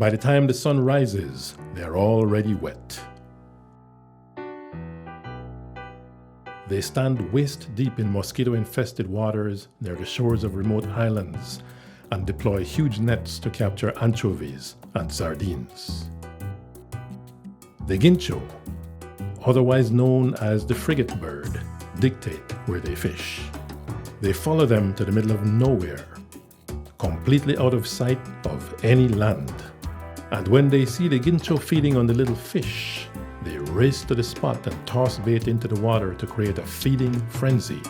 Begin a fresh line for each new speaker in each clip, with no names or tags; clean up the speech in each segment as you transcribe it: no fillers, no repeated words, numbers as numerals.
By the time the sun rises, they're already wet. They stand waist-deep in mosquito-infested waters near the shores of remote islands and deploy huge nets to capture anchovies and sardines. The gincho, otherwise known as the frigate bird, dictate where they fish. They follow them to the middle of nowhere, completely out of sight of any land. And when they see the gincho feeding on the little fish, they race to the spot and toss bait into the water to create a feeding frenzy.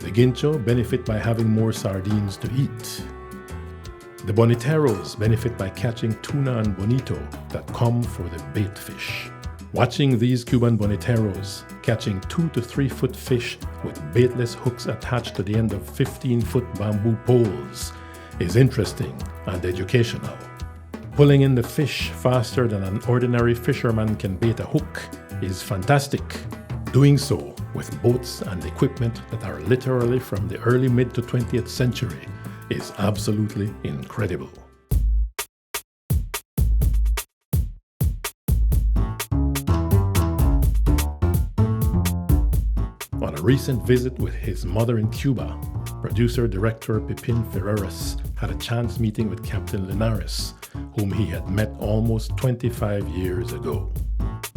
The gincho benefit by having more sardines to eat. The boniteros benefit by catching tuna and bonito that come for the bait fish. Watching these Cuban boniteros catching 2 to 3 foot fish with baitless hooks attached to the end of 15-foot bamboo poles is interesting and educational. Pulling in the fish faster than an ordinary fisherman can bait a hook is fantastic. Doing so with boats and equipment that are literally from the early mid to 20th century is absolutely incredible. On a recent visit with his mother in Cuba, producer-director Pipin had a chance meeting with Captain Linares, whom he had met almost 25 years ago.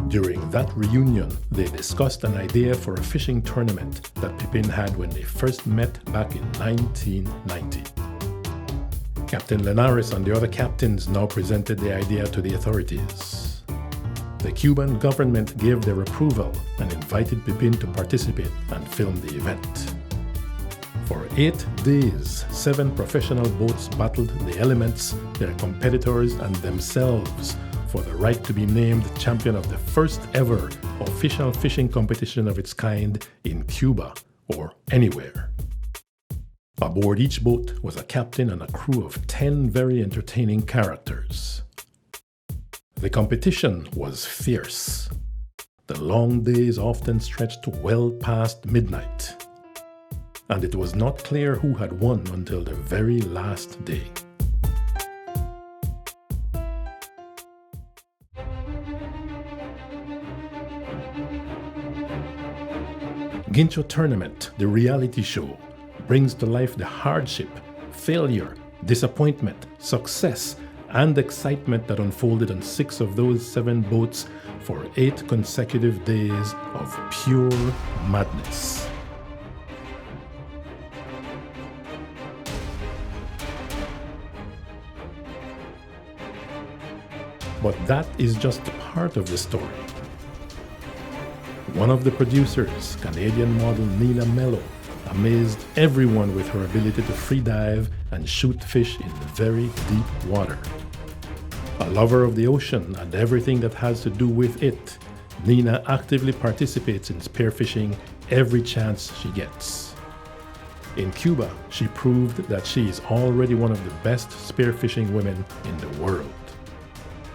During that reunion, they discussed an idea for a fishing tournament that Pipin had when they first met back in 1990. Captain Linares and the other captains now presented the idea to the authorities. The Cuban government gave their approval and invited Pipin to participate and film the event. For 8 days, 7 professional boats battled the elements, their competitors, and themselves for the right to be named champion of the first ever official fishing competition of its kind in Cuba or anywhere. Aboard each boat was a captain and a crew of 10 very entertaining characters. The competition was fierce. The long days often stretched well past midnight, and it was not clear who had won until the very last day. Gincho Tournament, the reality show, brings to life the hardship, failure, disappointment, success, and excitement that unfolded on 6 of those 7 boats for 8 consecutive days of pure madness. But that is just part of the story. One of the producers, Canadian model Nina Mello, amazed everyone with her ability to free dive and shoot fish in very deep water. A lover of the ocean and everything that has to do with it, Nina actively participates in spearfishing every chance she gets. In Cuba, she proved that she is already one of the best spearfishing women in the world.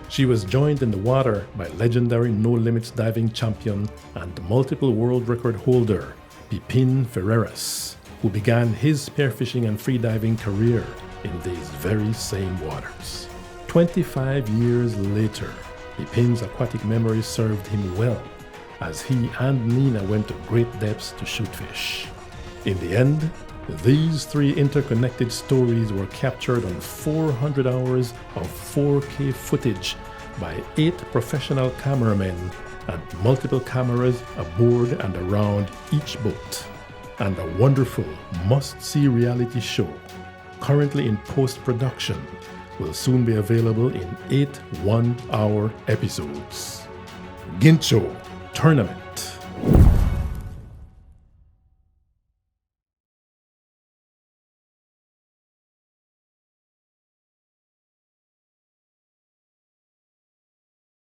She was joined in the water by legendary No Limits diving champion and multiple world record holder Pipin, who began his spearfishing and freediving career in these very same waters. 25 years later, Pipin's aquatic memories served him well, as he and Nina went to great depths to shoot fish. In the end, these 3 interconnected stories were captured on 400 hours of 4K footage by 8 professional cameramen and multiple cameras aboard and around each boat. And a wonderful must-see reality show, currently in post-production, will soon be available in 8 one-hour episodes. Gincho Tournament.